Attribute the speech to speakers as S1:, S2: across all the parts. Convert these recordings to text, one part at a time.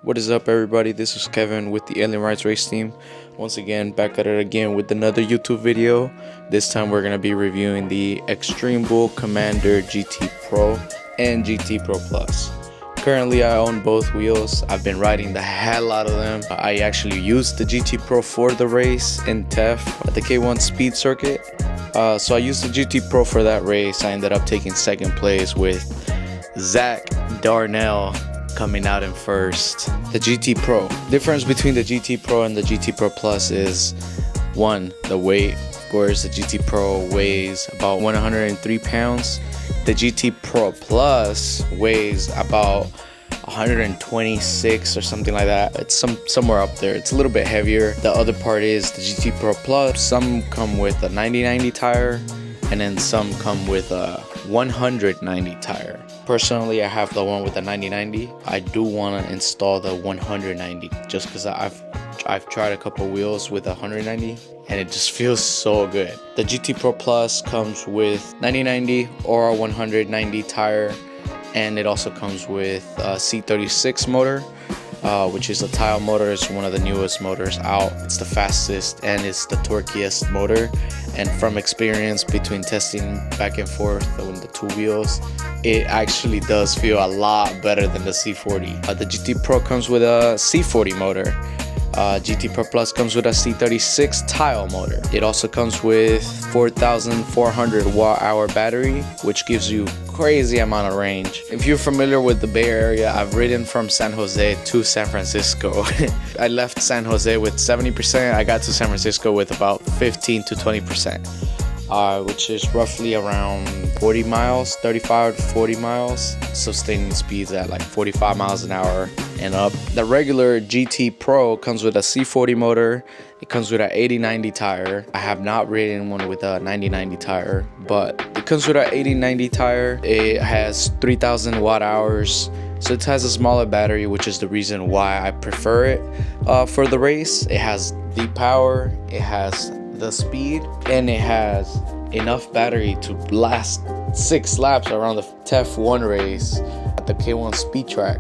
S1: What is up, everybody? This is Kevin with the Alien Rides Race Team. Once again, back at it again with another YouTube video. This time we're going to be reviewing the Extreme Bull Commander GT Pro and GT Pro Plus. Currently, I own both wheels. I've been riding the hell out of them. I actually used the GT Pro for the race in TEF at the K1 Speed Circuit. So I used the GT Pro for that race. I ended up taking second place with Zach Darnell coming out in first. The GT Pro. Difference between the GT Pro and the GT Pro Plus is one, the weight. Of course, the GT Pro weighs about 103 pounds. The GT Pro Plus weighs about 126 or something like that. It's somewhere up there. It's a little bit heavier. The other part is the GT Pro Plus. Some come with a 90/90 tire, and then some come with a 190 tire. Personally, I have the one with the 90/90. I do want to install the 190 just because I've tried a couple wheels with 190 and it just feels so good. The GT Pro Plus comes with 90/90 or a 190 tire, and it also comes with a C36 motor, which is a tile motor. It's one of the newest motors out. It's the fastest and it's the torquiest motor. And from experience between testing back and forth with the two wheels, it actually does feel a lot better than the C40. The GT Pro comes with a C40 motor. GT Pro Plus comes with a C36 tile motor. It also comes with 4,400 watt-hour battery, which gives you crazy amount of range. If you're familiar with the Bay Area, I've ridden from San Jose to San Francisco. I left San Jose with 70%. I got to San Francisco with about 15 to 20%, which is roughly around 40 miles, 35 to 40 miles. Sustaining speeds at like 45 miles an hour and up. The regular GT Pro comes with a C40 motor. It comes with an 80/90 tire. I have not ridden one with a 90/90 tire, but it comes with an 80/90 tire. It has 3,000 watt hours, so it has a smaller battery, which is the reason why I prefer it for the race. It has the power, it has the speed, and it has enough battery to last 6 laps around the TEF 1 race at the K1 speed track.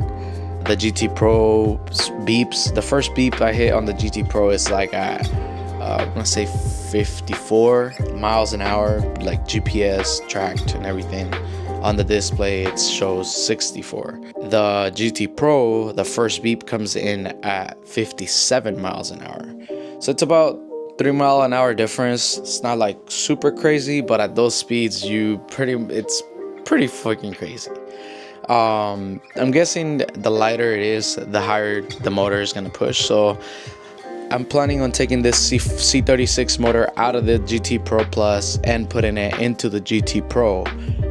S1: The GT Pro beeps. The first beep I hit on the GT Pro is like at I'm gonna say 54 miles an hour, like GPS tracked and everything. On the display it shows 64. The GT Pro, the first beep comes in at 57 miles an hour. So it's about 3 mile an hour difference. It's not like super crazy, but at those speeds it's pretty fucking crazy. I'm guessing the lighter it is, the higher the motor is gonna push. So I'm planning on taking this C36 motor out of the GT Pro Plus and putting it into the GT Pro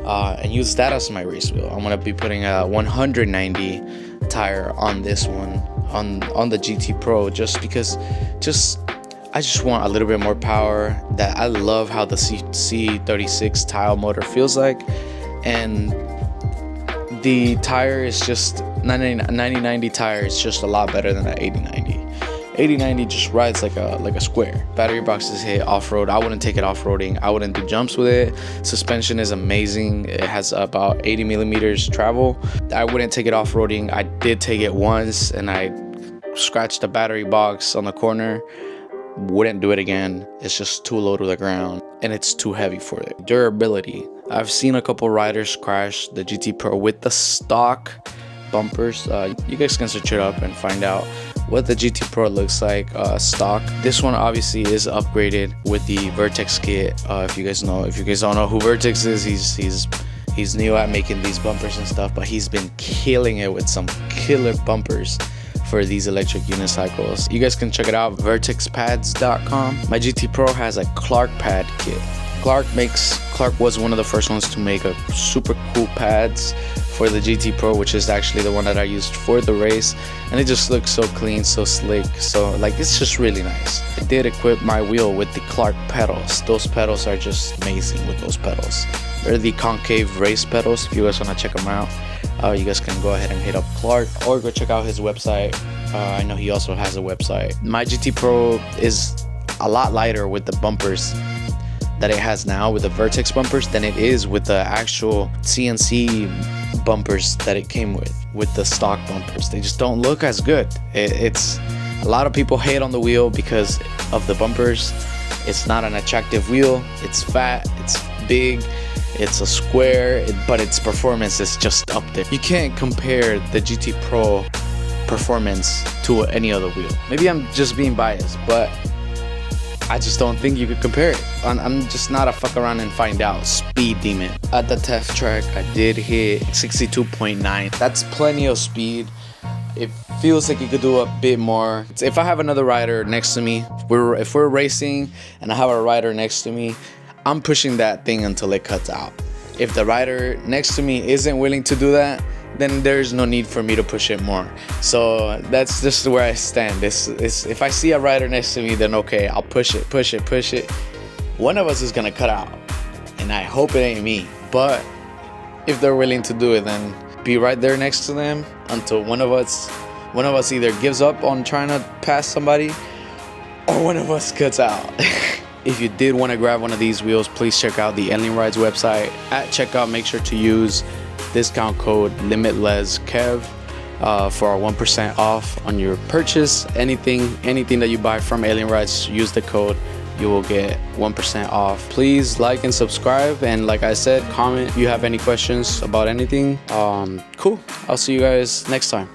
S1: and use that as my race wheel. I'm gonna be putting a 190 tire on this one, on the GT Pro, just because I just want a little bit more power. That I love how the C36 tile motor feels like, and the tire is just 90/90 tire. It's just a lot better than an 80/90. 80/90 just rides like a square. Battery box is hit off-road. I wouldn't take it off-roading. I wouldn't do jumps with it. Suspension is amazing. It has about 80 millimeters travel. I wouldn't take it off-roading. I did take it once and I scratched the battery box on the corner. Wouldn't do it again. It's just too low to the ground and it's too heavy for it. Durability. I've seen a couple riders crash the GT Pro with the stock bumpers. You guys can search it up and find out what the GT Pro looks like stock. This one obviously is upgraded with the Vertex kit. If you guys don't know who Vertex is, he's new at making these bumpers and stuff, but he's been killing it with some killer bumpers for these electric unicycles. You guys can check it out, vertexpads.com. My GT Pro has a Clark pad kit. Clark was one of the first ones to make a super cool pads for the GT Pro, which is actually the one that I used for the race, and it just looks so clean, so slick, so like it's just really nice. I did equip my wheel with the Clark pedals. Those pedals are just amazing with those pedals. They're the concave race pedals. If you guys want to check them out, you guys can go ahead and hit up Clark or go check out his website. I know he also has a website. My GT Pro is a lot lighter with the bumpers that it has now with the Vertex bumpers than it is with the actual CNC bumpers that it came with the stock bumpers. They just don't look as good. It's a lot of people hate on the wheel because of the bumpers. It's not an attractive wheel. It's fat, it's big, it's a square, but its performance is just up there. You can't compare the GT Pro performance to any other wheel. Maybe I'm just being biased, but I just don't think you could compare it. I'm just not a fuck around and find out speed demon. At the test track, I did hit 62.9. That's plenty of speed. It feels like you could do a bit more. If I have another rider next to me, if we're racing and I have a rider next to me, I'm pushing that thing until it cuts out. If the rider next to me isn't willing to do that, then there's no need for me to push it more. So that's just where I stand. If I see a rider next to me, then okay, I'll push it. One of us is gonna cut out, and I hope it ain't me. But if they're willing to do it, then be right there next to them until one of us either gives up on trying to pass somebody, or one of us cuts out. If you did want to grab one of these wheels, please check out the Alien Rides website. At checkout, make sure to use discount code Limitlezzkev for our 1% off on your purchase. Anything that you buy from Alien Rides, use the code. You will get 1% off. Please like and subscribe, and like I said, comment if you have any questions about anything. Cool. I'll see you guys next time.